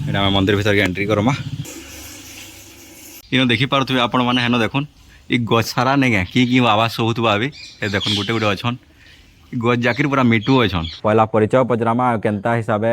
এটা আমি মন্দির ভিতর এন্ট্রি করমা ইনো দেখি পারুথিবে আপন মানে হেন দেখুন ই গছ সারা নেই কি আবাজ শোভুথবা আবি এ দেখুন গোটে গোটে অছন গছ জাকির পুরা মিটু অছন পয়লা পরিচয় পচরামা কেনতা হিসাবে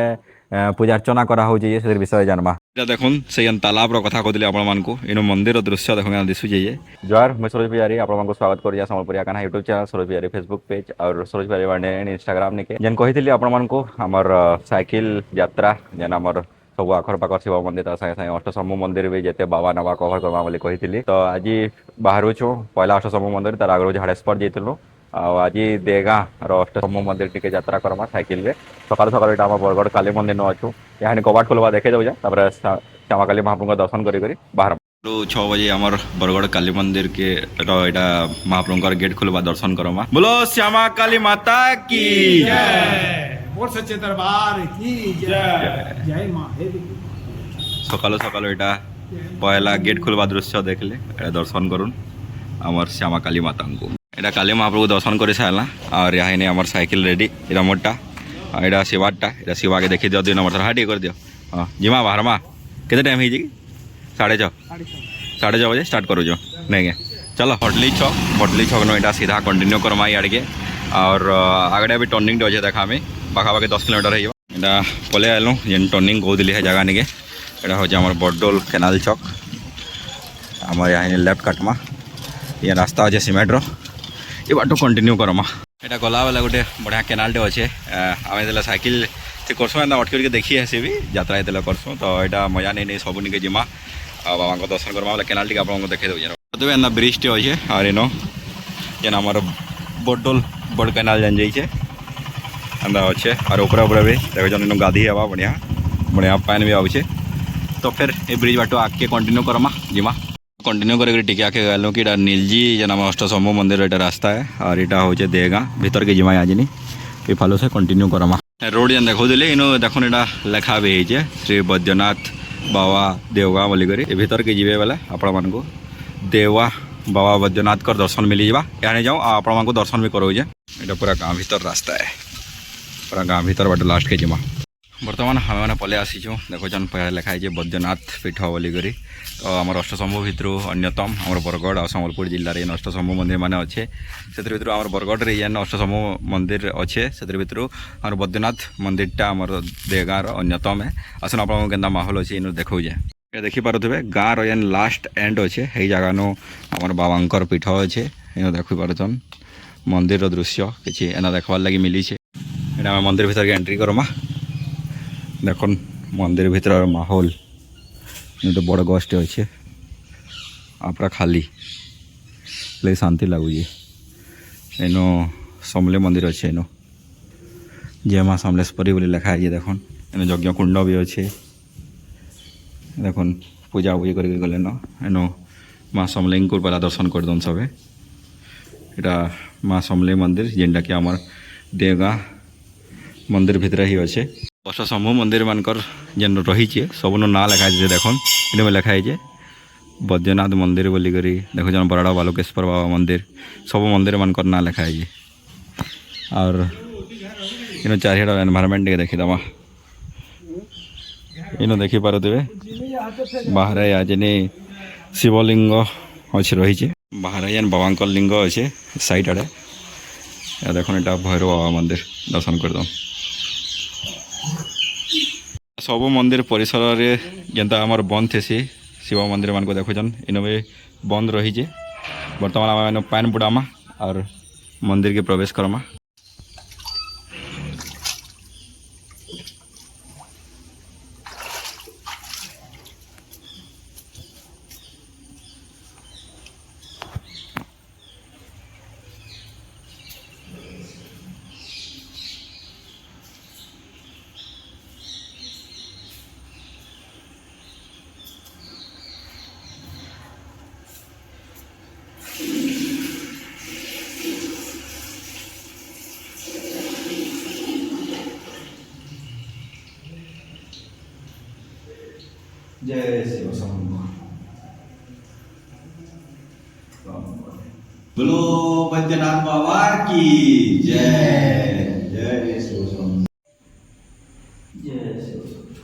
পূজা অর্চনা করা হচ্ছে যে সে বিষয়ে জানবা এটা দেখুন সেই তালাবর কথা কহিলি আপনার ইনো মন্দির দৃশ্য দেখুন দিশুছে যে জয়ার মুই সরোজ পূজারি আপনার স্বাগত করি সম্বলপুরিয়া কানা यूट्यूब चैनल सरोज पूजारी फेसबुक पेज और सरोज पूजारी वन इंस्टाग्राम निके जेन कही आपको आमर साइकिल यात्रा जेन आमर सब आखर पाखर शिव मंदिर सागे सागे अष्टशंभु मंदिर भी जिते बाबा नवा कभर करवा बोली कही तो आज बाहर पहला अष्टशंभु मंदिर तार आगे झाड़ेश्वर जाइलु आज देगाँ अष्टशंभु मंदिर टी यात्रा करमा साइकिल रे सकाल सकाल यहाँ बरगढ़ काली मंदिर न अच्छु यहाँ कबाट खोलवा देखे जाऊे श्यामा काली महाप्रभु दर्शन करी बाहर 6 बजे आमर बरगढ़ काली मंदिर के एटा महाप्रभु गेट खोलवा दर्शन करमा बोलो श्यामा काली माता की बोल सच्चे दरबार की जय मां सकाल सकाल एटा पहला गेट खोलवा दृश्य देखले दर्शन करुन आमर श्यामा काली माता को एटा काली महाप्रभु दर्शन कर सारा और यहाँ नहीं आमर साइकिल रेडी एटा मोटा एटा शिवाटा एटा शिवा के देखी दियो 2 नंबर हाँ कर दियो हाँ जिमा बाहर माँ केते टाइम हो 6:30 बजे स्टार्ट करूँ नहीं क्या चलो हटली छक न यहाँ सीधा कंटिन्यू करमा इे के और आगे भी टर्निंग अच्छे देखा हमें पाखापाखि 10 किलोमीटर हो पलि आलू जेन टर्निंग कहली है जगह निके यहाँ हूँ आम बडोल केनाल चौक आम यहाँ लेफ्ट काटमा ये रास्ता अच्छे सीमेंट ये बाट कंटिन्यू करमा यहाँ गला बेला गोटे बढ़िया केनालटे अच्छे आम साइकिल से करसुँ एंता अटक देखी आसी भी यात्रा ये करसुँ तो यहाँ मजा नहीं नहीं सब निके जिमा बाबा को दर्शन करमा बोले केनाल टी आप देखे दूँ एंता ब्रिज टे अच्छे और इनो जेन आम बडोल बड़ केनाल जान जाइए एंता अच्छे और ऊपर भी देख इन गाधी हवा बढ़िया बढ़िया पान भी आउे तो फिर ये ब्रिज बाट आगे कंटिन्यू करमा जिमा कंटिन्यू करके टिके आके गलूँ कि नीलजी जेन आम अष्टशंभु मंदिर यहाँ रास्ता है और यहाँ हूँ देगाँ भीतर के जिमा आज ये फालू से कंटिन्यू करमा रोड जेन देखुली इन देखुन यहाँ लेखा भी है श्री बैद्यनाथ बाबा देवगा बोलिक भीतर के जीवे बेले आपण मान देवा बाबा बैद्यनाथ कर दर्शन मिली जावा यहाँ जाऊँ आपण मान दर्शन भी करोजे यहाँ पूरा गाँव भीतर रास्ता है पूरा गाँव भीतर बाट लास्ट के जिमा बर्तमान हमें मैंने पलि आसीचु देखुन पहले लिखाई है बैद्यनाथ पीठ बोलिक तो आम अष्टशंभु भितर अन्यतम आम बरगढ़ और सम्बलपुर जिले में अष्टशंभु मंदिर मान अच्छे से आम बरगढ़ जेन अष्टशंभु मंदिर अच्छे से आम बैद्यनाथ मंदिरटा आम देगाँर अन्यतम है आसन आप माहौल अच्छे इन देखो ये देखिपे गाँव रेन लास्ट एंड अच्छे यही जगह आम बाबांकर पीठ अच्छे इन देखिपारन मंदिर दृश्य कि एना देखबार लगी मिली है यहाँ मंदिर भीतर के एंट्री करमा देखुन मंदिर भीतर माहौल तो बड़ गछटे अच्छे पूरा खाली ले शांति लगुच इन समले मंदिर अच्छे इन जय माँ समलेश्वरी बोली लिखा है देखुन इन यज्ञ कुंड भी अच्छे देखुन पूजा पूजी कर गले न इन माँ समलेई को पहला दर्शन कर दन सबे यहाँ माँ समलेई मंदिर जेनटा कि आम देगा मंदिर भितर ही अच्छे अष्टशंभु मंदिर मानकर जेन रही सबन ना लिखाई देखुन इन लिखाई है बैद्यनाथ मंदिर बोलिक देखुन बराड़ा बालुकेश्वर बाबा मंदिर सब मंदिर मानकर ना लिखाई और इन चारिड़ एनवायरमेंट के देखीदमा इन देखिपे बाहर आज शिवलिंग अच्छे रही बाहर जेन बाबा लिंग अच्छे साइड आड़े देखुन यहाँ भैरव बाबा मंदिर दर्शन करद सब मंदिर परिसर रे जेनता आमर बंद थे शिव मंदिर मान को देखुन इन भी बंद रही बर्तमान आम पान बुड़ामा और मंदिर के प्रवेश करमा जय शिव शंभु बोलो बैद्यनाथ बाबा की जय जय शिव शंभु जय शिव शंभु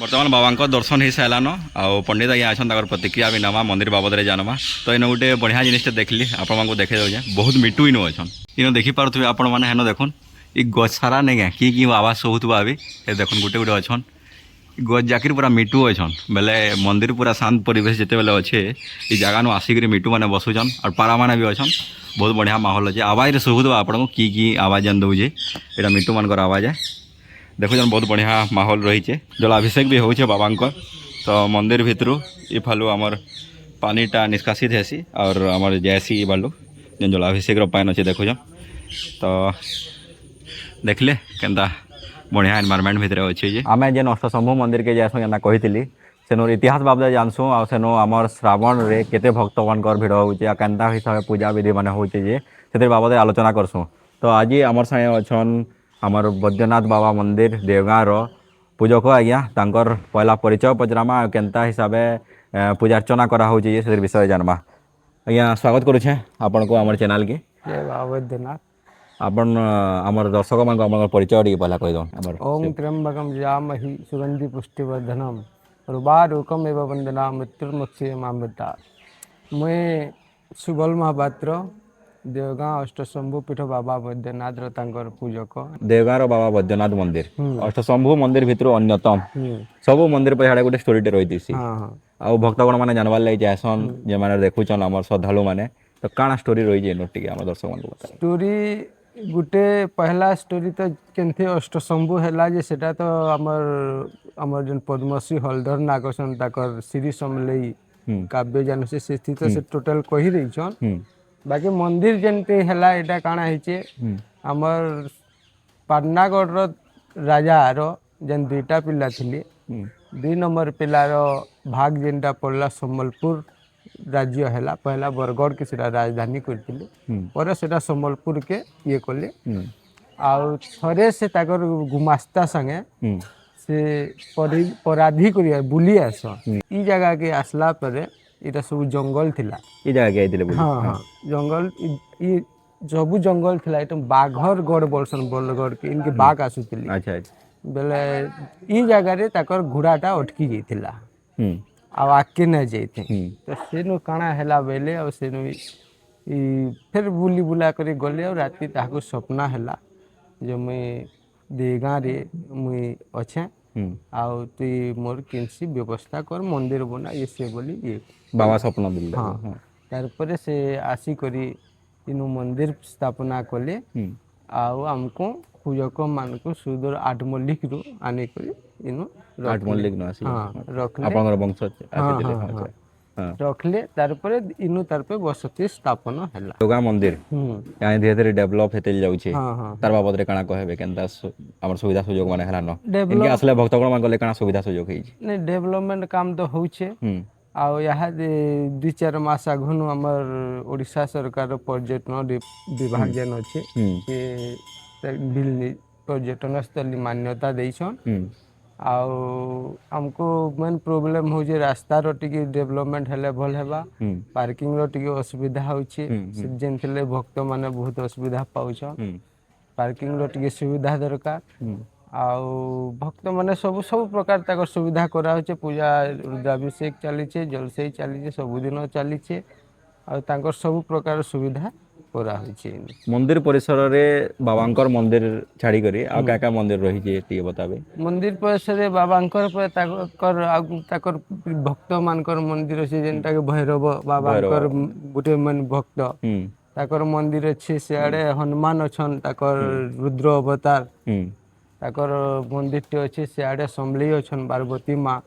बर्तमान बाबा दर्शन हो सारान आउ पंडित आज्ञा अच्छा प्रतिक्रिया भी नवा मंदिर बाबद में जानमा तो इन गोटे बढ़िया जिनटे देखली आपको देखे दौचे बहुत मिटू इन अच्छन इन देखिपे आपण मैंने हेन देखुन ये गछ सारा नहीं कि आवाज शोभुआ भी देखुन गोटे गोटे अच्छन गछ जाकर पूरा मिटू अच्छन बेले मंदिर पूरा शांत परिवेश जिते बेले अच्छे ये जगह आसिक मिटू मैंने बसुचन और पारा मैंने भी अच्छन बहुत बढ़िया माहौल अच्छे आवाज शोभुआ आपको कि आवाज जान दौजे यहाँ मिटू मान आवाज है देखुन बहुत बढ़िया माहौल रही है जलाभिषेक भी हो बाबा तो मंदिर भितर ये फालू आमर पानीटा निष्कासित हेसी और आमर जैसी बालू जेन जलाभिषेक पाइन अच्छे देखुन तो देखले केनता बढ़िया एनवायरमेंट भितर अच्छे आम जेन अष्टशंभु मंदिर के जासु जेना कही सेनोर इतिहास बाबद जानसु आ सेनो आमर श्रावण रे केते भक्तगण भिड़ होचे केनता हिसाब से पूजा विधि माने होचे जे से बाबद आलोचना करसु तो आज आमर संगे अच्छन आमर बैद्यनाथ बाबा मंदिर देवगाँव पूजक आज्ञा तांकर पहला परिचय पचरामा केनता हिसाब से पूजा अर्चना करा होचे से विषय जानमा आज्ञा स्वागत करुछे आपन को आमर चैनल के जय बाबा बैद्यनाथ आपन आमर दर्शक मान आमर परिचय टी पहला कहि दो आमर ओम त्र्यंबकम जामहि सुगंधि पुष्टिवर्धनम रुबारुकम एव वंदना मृत्युर्मुक्षे मामृता मैं सुबल महापात्र देवगाँ अष्टशंभु पीठ बाबा बैद्यनाथ तांकर पूजक देवगाँव बाबा बैद्यनाथ मंदिर अष्टशंभु मंदिर भितर अन्यतम सब मंदिर पर यहाँ गोटे स्टोरीटे रही आउ भक्तगण मैंने जानवार लगे जासन जे मैंने देखुचन आम श्रद्धालु मैंने तो काଣା स्टोरी रही है टी आम दर्शक मान बता स्टोरी गुटे पहला स्टोरी तो केनथे अष्टशंभु हैला जे सेटा तो हमर हमर जन पद्मश्री हलधर नागसन ताकर श्री समलई काव्य जान से स्थित से टोटल कही रही छन बाकी मंदिर जेनते हैला एटा काଣା हिचे हमर पाटनागढ़ राजा रो जेन दुईटा पिला थिले 2 नंबर पिलार भाग जेनटा पड़ला सम्बलपुर राज्य हैला पहला बरगढ़ के सेटा राजधानी करथिले पर सेटा सम्बलपुर के ये कले आउ थरे से ताकर गुमास्ता संगे से पराधी करिया बुली आस ई जगह के आसला परे इटा सब जंगल थिला ई जगह के आइतिले हाँ हाँ जंगल ई सब जंगल थिला एकदम बाघर गढ़ बोलसन बरगढ़ के इनके बाघ आसुथिले अच्छा अच्छा बेले ई जगह रे ताकर घोड़ाटा अटकी जाइथिला आ आके न जाइथे तो सेनु काଣା हैला बेले और सेनु ई फिर बुली बुला करी गले और राती ताको सपना हैला जो मैं देगा रे मुई अच्छे आउ तुई मोर किसी व्यवस्था कर मंदिर बना ये से बोली ये बाबा सपना दिल हाँ तारपरे से आसी करी इनु मंदिर स्थापना कले आउ हमको पूजक मान को सुदूर 8 मल्लिक रु आने करी इनु 8 मल्लिक न आसी हाँ रखले आपनर वंश आसीले हाँ रखले तारपरे इनु तारपे बसती स्थापन हैला दुर्गा मंदिर यहाँ धीरे धीरे डेवलप हेते जाउछे हाँ हाँ तार बाबद रे काଣା कहबे केनता हमर सुविधा सुयोग माने हला न इनके असले भक्तगण मान गले काଣା सुविधा सुयोग हेइ ने डेवलपमेंट काम तो होउछे आउ यहाँ 2-4 मास आगुन हमर ओडिशा सरकार पर्यटन विभाग जेन अच्छे से बिल पर्यटन स्थली मान्यता देछन आउ हमको मेन प्रोब्लेम हो जे रास्ता रो टिके डेवलपमेंट हेले भल हेबा पार्किंग रो टिके असुविधा होछि जेन थले भक्त माने बहुत असुविधा पाउछन पार्किंग रो टिके सुविधा दरकार आउ भक्त माने सब सब प्रकार तक सुविधा करा होचे पूजा रुद्राभिषेक चली छे जलसेई चली छे सब दिन चली छे आ तांकर सब प्रकार सुविधा करा होचे मंदिर परिसर रे बाबांकर मंदिर छाड़ी करी आ का का मंदिर रही जे टी बताबे मंदिर परिसर रे बाबांकर पर ताकर भक्त मानकर मंदिर छे जेनटा के भैरव बाबांकर गुटे मन भक्त ताकर मंदिर अच्छे सियाड़े हनुमान अछन ताकर रुद्र अवतार ताकर मंदिर टे अच्छे सियाड़े समलेई अछन पार्वती माँ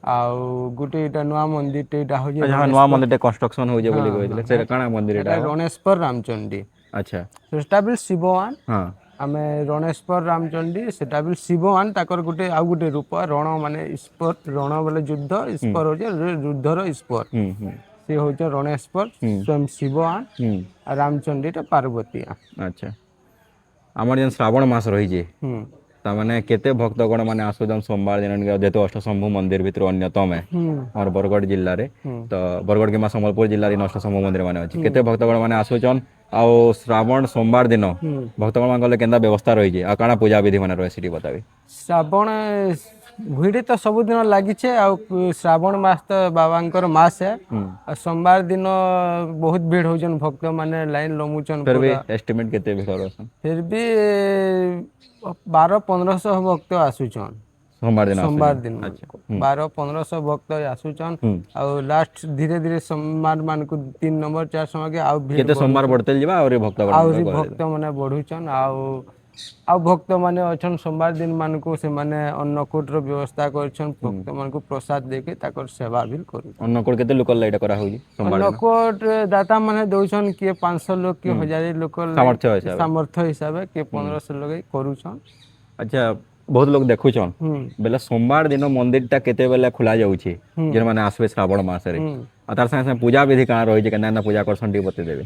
आउ गुटे इटा नुआ मंदिर टे इटा हो जे अच्छा नुआ मंदिर टे कंस्ट्रक्शन हो जे बोली कहले से काଣା मंदिर एटा रणेश्वर रामचंडी अच्छा सेटा बिल शिववान हां आमे रणेश्वर रामचंडी सेटा बिल शिववान ताकर गुटे आ गुटे रूप रण माने ईश्वर रण बोले युद्ध ईश्वर हो जे रुद्रर ईश्वर से हो जे रणेश्वर स्वयं शिववान रामचंडी टे पार्वती अच्छा हमर जन श्रावण मास रही जे तामाने केते भक्तगण माने आसुदन सोमवार दिन जेतो अष्टशंभु मंदिर भितर अन्यतम है और बरगढ़ जिल्ला रे तो बरगढ़ के मा संबलपुर जिल्ला रे अष्टशंभु मंदिर माने अछि केते भक्तगण माने आसुचन आ श्रावण सोमवार दिन भक्तगण मान गले केंदा व्यवस्था रही जे आ काना पूजा विधि माने रहे सिटी बताबे श्रावण ଭିଡ଼ ତ ସବୁଦିନ ଲାଗିଛେ ଆଉ ଶ୍ରାବଣ ମାସ ତ ବାବାଙ୍କର ମାସ ହେ ଆଉ ସୋମବାର ଦିନ ବହୁତ ଭିଡ଼ ହଉଛନ୍ ଭକ୍ତ ମାନେ ଲାଇନ ଲମୁଛନ୍ फिर भी ପୁରା एस्टिमेट केते भिड़ रहसन ଫିର୍ ବି 1200-1500 ଭକ୍ତ ଆସୁଛନ୍ सोमवार दिन सोमवार आसुछन। दिन अच्छा 1200-1500 ଭକ୍ତ ଆସୁଛନ୍ ଆଉ ଲାଷ୍ଟ ଧୀରେ ଧୀରେ ସୋମବାର ମାନଙ୍କୁ 3 ନମ୍ବର 4 ସମୟ ଆଉ ଭିଡ଼ केते सोमवार बढ़ते ଯିବା और भक्त ଆହୁରି ଭକ୍ତ ମାନେ ବଢୁଛନ୍ ଆଉ ଭକ୍ତ ମାନେ ଅଛନ୍ ସୋମବାର ଦିନ ମାନଙ୍କୁ ସେମାନେ ଅନ୍ନକୂଟର ବ୍ୟବସ୍ଥା କରିଛନ୍ ଭକ୍ତ ମାନଙ୍କୁ ପ୍ରସାଦ ଦେଇକି ତାଙ୍କର ସେବା ବି କରୁଛନ୍ अन्नकूट केते लोकल लाइट करा होई सोमवार दिन ଅନ୍ନକୂଟ ଦାତା ମାନେ ଦଉଛନ୍ କିଏ 500 ଲୋକ କିଏ 1000 ଲୋକ ସାମର୍ଥ୍ୟ ହିସାବରେ। ସାମର୍ଥ୍ୟ ହିସାବରେ କିଏ 1500 ଲୋକ କରୁଛନ୍ अच्छा बहुत लोग देखुछन ହୁଁ बेला सोमवार दिन मंदिर टा केते बेला खुला जाउछे जेन माने आसबे श्रावण मास रे ହୁଁ आ तार संगे संगे पूजा विधि काना रही छै केना पूजा करसन टी बते देबे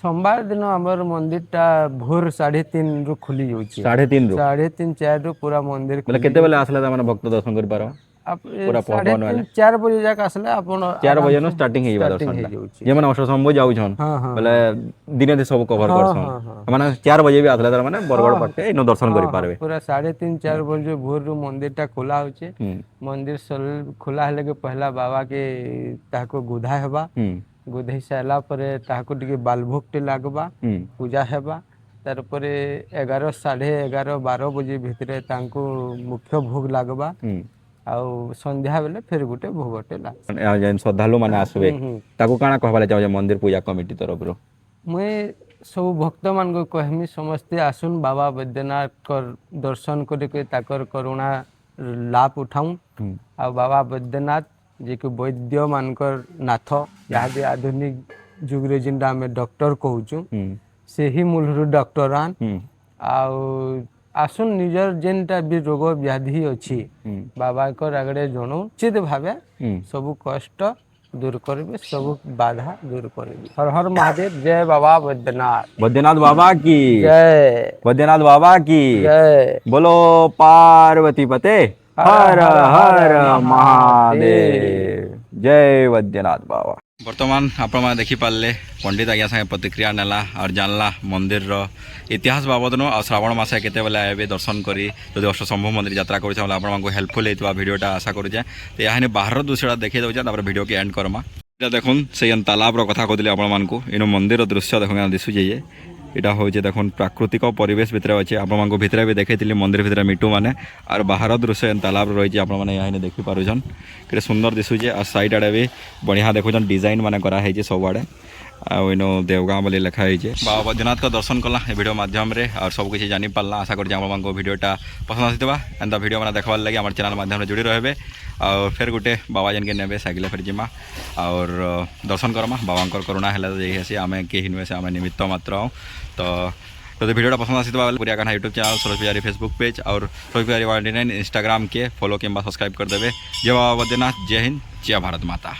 सोमवार दिन हमर मंदिर टा भोर 3:30 रु खुली जाउछे 3:30 ରୁ 3:30-4 रु पूरा मंदिर बेला केते बेला आसले ता माने भक्त दर्शन कर पारो पूरा पवन वाले 3:30-4 बजे जाके आसले आपण 4 बजे न स्टार्टिंग हेइबा दर्शन टा जाउछे जे माने अष्टशंभु जाउछन हाँ हाँ बेला दिने दे सब कवर हाँ, करसन हाँ, हाँ। माने 4 बजे भी आसले तार माने बरगड़ पट्टे इनो दर्शन करि पारबे पूरा 3:30-4 बजे भोर रु मंदिर टा खोला होचे हम्म मंदिर खोला हेले के पहला बाबा के ताको गुधा हेबा गुधेई सारा परे ताको टिके बालभोग टे लागबा पूजा हेबा तार परे 11 11:30 12 बजे भितरे तांको मुख्य भोग लागबा ଆଉ ସନ୍ଧ୍ୟା ବେଲେ ଫେର ଗୋଟେ ଭୋଗଟେ ଲାଗ जेन श्रद्धालु माने आसबे ताको काना कहबाले चाहे मंदिर पूजा कमिटी तरफ रो मुई ସବୁ ଭକ୍ତ ମାନଙ୍କୁ କହିମି ସମସ୍ତେ ଆସୁନ୍ ବାବା ବୈଦ୍ୟନାଥ ଦର୍ଶନ କରିକି ତାଙ୍କର କରୁଣା ଲାଭ ଉଠାଉଁ ଆଉ ବାବା ବୈଦ୍ୟନାଥ ଯିଏକି ବୈଦ୍ୟ ମାନଙ୍କର ନାଥ ଯାହାକି ଆଧୁନିକ ଯୁଗରେ ଯେନ୍ଟା ଆମେ ଡକ୍ଟର କହୁଛୁ ସେହି ମୂଳରୁ ଡକ୍ଟରାନ୍ ଆଉ ଆସୁନ୍ ନିଜର ଯେନ୍ଟା ବି ରୋଗ ବ୍ୟାଧି ଅଛି ବାବାଙ୍କର ଆଗରେ ଜଣାଉ ଉଚିତ ଭାବେ ସବୁ କଷ୍ଟ दूर करबे सब बाधा दूर करबे हर हर महादेव जय बाबा बैद्यनाथ बाबा की जय बैद्यनाथ बाबा की जय बोलो पार्वती पते हर हर महादेव जय बैद्यनाथ बाबा बर्तमान आपण मैंने देखिपारे पंडित आज्ञा संगे प्रतिक्रिया नेला और जानला मंदिर इतिहास बाबद आ श्रावण मसे केते बेले आबे दर्शन करी जदि अष्टशंभु मंदिर यात्रा करूँ आपको हेल्पफुल होता भिडियोटा आशा करुचे तो यहाँ बाहर दृश्यटा देखी दौचे भिडियो के एंड करमा देखुन से तालाब कथा कहते आपको इन मंदिर दृश्य देख दिशुचे ये यहाँ हूँ देखुन प्राकृतिक परिवेश भितर अच्छे आपको भितर भी देखी मंदिर भितर मिटू मैंने और बाहर दृश्य तालाब रही आपने देखिपारुन कि सुंदर दिशुचे और साइड आड़े भी बढ़िया देखुन डिजाइन मान कराई सब आड़े आनो देवगाँ बोली लिखाई बाबा बैद्यनाथ का दर्शन कला वीडियो माध्यम रे और सब किसी जानी पारला आशा कर भिडियोटा पसंद आसीथिबा एंता वीडियो मैंने देखवार लगे आम चैनल माध्यम जुड़ी रहे और फिर गोटे बाबा जन के नेबे साइकिल फिर जिमा और दर्शन करमा बाबा करुणा है तो आम कहीं नुहे से आम निमित्त मात्र तो तो वीडियोटा पसंद आसीथिबा पूरा काना यूट्यूब चैनल सरोज पुजारी फेसबुक पेज और सरोज पुजारी 19 इंस्टाग्राम के फॉलो कि सब्सक्राइब कर देवे जय बाबा बैद्यनाथ जय हिंद जय भारत माता।